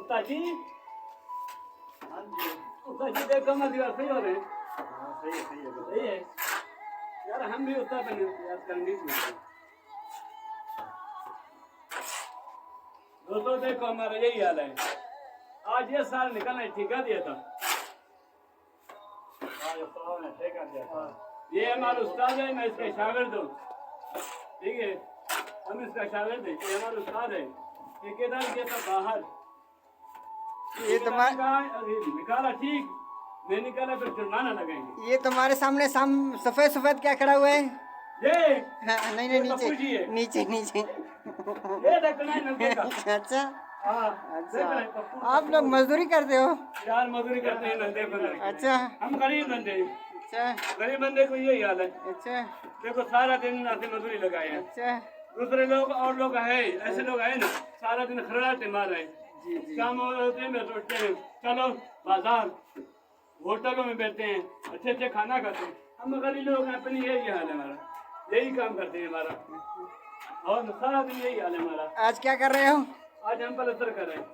उस्ताद जी। हाँ जी। उस्ताद जी देखो मत सही हो रहे हैं। हाँ सही है सही है। सही है यार, हम भी उस्ताद बने यार करनी चाहिए। दोस्तों देखो हमारा यही हाल है। आज ये साल निकलना ठेका दिया था। आज उस्ताद ने ठेका दिया था। ये हमारा उस्ताद है, मैं इसका शागिर्द हूँ। ठीक है, हम इसका शागिर्द हैं। ये हमारा उस्ताद है। ठेकेदार गया था बाहर। ये तुम्हारे निकाला ठीक, नहीं निकाला फिर जुर्माना लगाएंगे। ये तुम्हारे सामने सफेद सफेद क्या खड़ा हुआ है? ये हाँ, नहीं ये नहीं पप्पू जी है। नीचे नीचे नीचे। ये ढकना है नलके का। अच्छा हाँ, अच्छा, देखना है, पप्पू। आप लोग मजदूरी करते हो? यार मजदूरी करते हैं नंदे बंदे। अच्छा हम गरीब बंदे हैं। अच्छा गरीब बंदे को यही हाल है। अच्छा देखो सारा दिन नाते मजदूरी लगाए हैं। अच्छा। दूसरे लोग और लोग है, ऐसे लोग है ना, सारा दिन खड़ाटे मार रहे हैं। जी जी। शाम होते में सोचते हैं चलो बाजार, होटलों में बैठते हैं, अच्छे अच्छे खाना खाते हैं। हम गरीब लोग हैं, अपनी यही हाल है हमारा, यही काम करते हैं हमारा, और सारा दिन यही हाल है हमारा। आज क्या कर रहे हो? आज हम पलस्तर कर रहे हैं।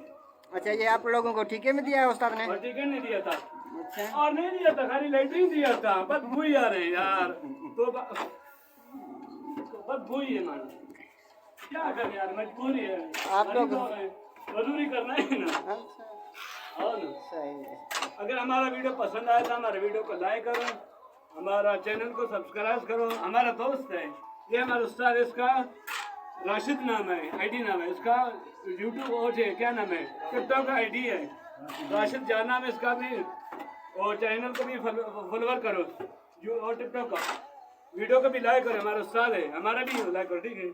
अच्छा, ये आप लोगों को ठेके में दिया है उस्ताद ने? और टिकट नहीं दिया था, अच्छा और नहीं दिया था, खाली लेटरिन दिया था। बदबू ही आ रहे हैं यार, तो बदबू ही है मानो, क्या करें यार, मजबूरी है। आप लोग मजदूरी करना है ना। अच्छा और ना, सही है। अगर हमारा वीडियो पसंद आया तो हमारे वीडियो को लाइक करो, हमारा चैनल को सब्सक्राइब करो। हमारा दोस्त है ये, हमारा उस्ताद, इसका राशिद नाम है, आईडी नाम है इसका, यूट्यूब और क्या नाम है, टिकटॉक का आईडी है, राशिद जान नाम है इसका भी। और चैनल को भी फॉलोवर करो, और टिकटॉक का वीडियो को भी लाइक करो। हमारा उस्ताद है, हमारा भी लाइक करो, ठीक है।